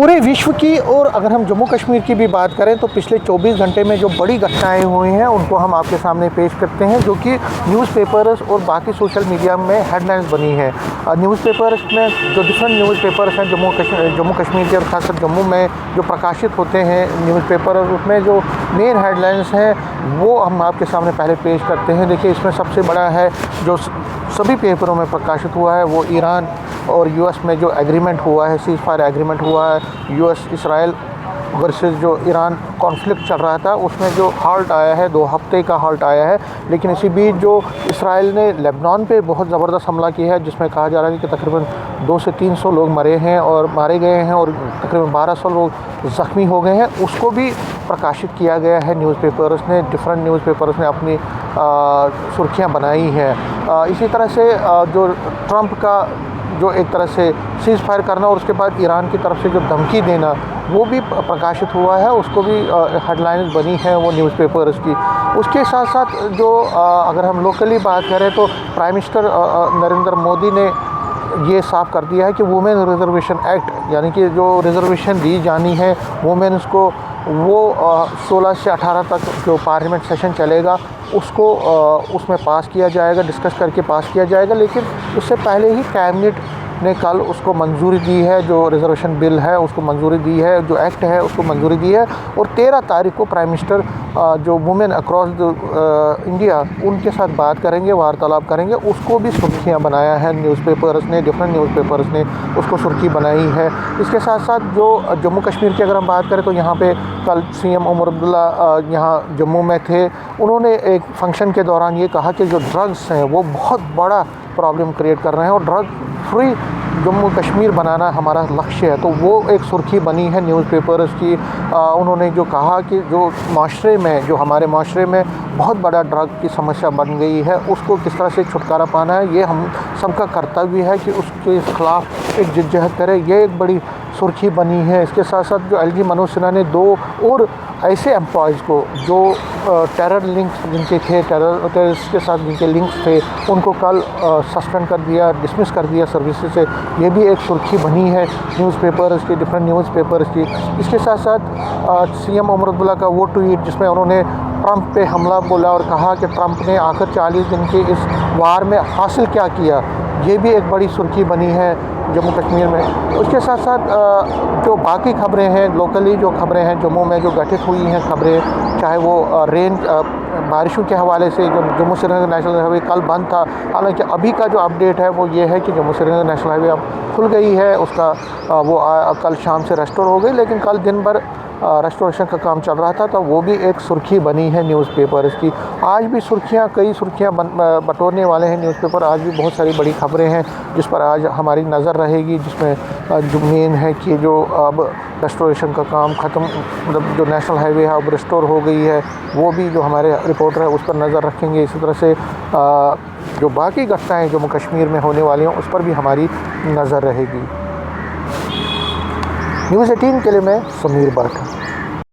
पूरे विश्व की और अगर हम जम्मू कश्मीर की भी बात करें तो पिछले 24 घंटे में जो बड़ी घटनाएं हुई हैं उनको हम आपके सामने पेश करते हैं, जो कि न्यूज़पेपर्स और बाकी सोशल मीडिया में हेडलाइंस बनी है। न्यूज़पेपर्स में जो डिफरेंट न्यूज़पेपर्स हैं जम्मू कश्मीर के और खासकर जम्मू में जो प्रकाशित होते हैं न्यूज़पेपर, उसमें जो मेन हेडलाइंस हैं वो हम आपके सामने पहले पेश करते हैं। देखिए, इसमें सबसे बड़ा है जो सभी पेपरों में प्रकाशित हुआ है वो ईरान और यूएस में जो एग्रीमेंट हुआ है, सीज़ फायर एग्रीमेंट हुआ है, यूएस इसराइल वर्सेस जो ईरान कॉन्फ्लिक्ट चल रहा था उसमें जो हाल्ट आया है, 2 हफ्ते का हाल्ट आया है। लेकिन इसी बीच जो इसराइल ने लेबनान पे बहुत ज़बरदस्त हमला किया है, जिसमें कहा जा रहा है कि तकरीबन 200 से 300 लोग मारे गए हैं और तकरीबन 1200 लोग ज़ख्मी हो गए हैं, उसको भी प्रकाशित किया गया है न्यूज़पेपर्स ने। डिफरेंट न्यूज़पेपर्स ने अपनी सुर्खियाँ बनाई हैं। इसी तरह से जो ट्रंप का जो एक तरह से सीज़ फायर करना और उसके बाद ईरान की तरफ से जो धमकी देना वो भी प्रकाशित हुआ है, उसको भी हेडलाइंस बनी है वो न्यूज़पेपर्स की। उसके साथ साथ जो अगर हम लोकली बात करें तो प्राइम मिनिस्टर नरेंद्र मोदी ने ये साफ़ कर दिया है कि वुमेन रिजर्वेशन एक्ट, यानी कि जो रिजर्वेशन दी जानी है वुमेन्स को, वो 16 से 18 तक जो पार्लियामेंट सेशन चलेगा उसको उसमें पास किया जाएगा, डिस्कस करके पास किया जाएगा। लेकिन उससे पहले ही कैबिनेट ने कल उसको मंजूरी दी है, जो रिजर्वेशन बिल है उसको मंजूरी दी है, जो एक्ट है उसको मंजूरी दी है। और 13 तारीख को प्राइम मिनिस्टर जो वुमेन अक्रॉस इंडिया उनके साथ बात करेंगे, वार्तालाप करेंगे, उसको भी सुर्खियाँ बनाया है न्यूज़पेपर्स ने, डिफरेंट न्यूज़पेपर्स ने उसको सुर्खी बनाई है। इसके साथ साथ जो जम्मू कश्मीर की अगर हम बात करें तो यहाँ पे कल सीएम उमर अब्दुल्ला यहाँ जम्मू में थे। उन्होंने एक फंक्शन के दौरान ये कहा कि जो ड्रग्स हैं वो बहुत बड़ा प्रॉब्लम क्रिएट कर रहे हैं और ड्रग फ्री जम्मू कश्मीर बनाना हमारा लक्ष्य है। तो वो एक सुर्खी बनी है न्यूज़पेपर्स की। उन्होंने जो कहा कि जो माशरे में, जो हमारे माशरे में बहुत बड़ा ड्रग की समस्या बन गई है, उसको किस तरह से छुटकारा पाना है, ये हम सबका कर्तव्य है कि उसके खिलाफ एक जिद्दजहद करें। ये एक बड़ी सुर्खी बनी है। इसके साथ साथ जो एलजी मनोज सिन्हा ने 2 और ऐसे एम्प्लॉयज़ को जो टेरर लिंक्स जिनके थे, टेररिस्ट के साथ जिनके लिंक्स थे, उनको कल सस्पेंड कर दिया, डिसमिस कर दिया सर्विसेज से। ये भी एक सुर्खी बनी है न्यूज़पेपर्स की, डिफरेंट न्यूज़पेपर्स की। इसके साथ साथ सीएम उमर अब्दुल्ला का वो ट्वीट जिसमें उन्होंने ट्रंप पे हमला बोला और कहा कि ट्रंप ने आखिर 40 दिन के इस वार में हासिल क्या किया, ये भी एक बड़ी सुर्खी बनी है जम्मू कश्मीर में। उसके साथ साथ जो बाकी खबरें हैं, लोकली जो खबरें हैं जम्मू में जो घटित हुई हैं खबरें, चाहे वो बारिशों के हवाले से जो जम्मू श्रीनगर नेशनल हाईवे कल बंद था, हालांकि अभी का जो अपडेट है वो ये है कि जम्मू श्रीनगर नेशनल हाईवे अब खुल गई है, उसका कल शाम से रेस्टोर हो गई। लेकिन कल दिन भर रेस्टोरेशन का काम चल रहा था, तो वो भी एक सुर्खी बनी है न्यूज़पेपर्स की। आज भी कई सुर्खियाँ बटोरने वाले हैं न्यूज़पेपर। आज भी बहुत सारी बड़ी खबरें हैं जिस पर आज हमारी नज़र रहेगी, जिसमें जो मेन है कि जो अब रेस्टोरेशन का काम ख़त्म, मतलब जो नेशनल हाईवे है अब रिस्टोर हो गई है, वो भी जो हमारे रिपोर्टर है उस पर नज़र रखेंगे। इसी तरह से जो बाकी घटनाएँ जम्मू कश्मीर में होने वाली हैं उस पर भी हमारी नज़र रहेगी। न्यूज़ 18 के लिए मैं समीर भट्ट।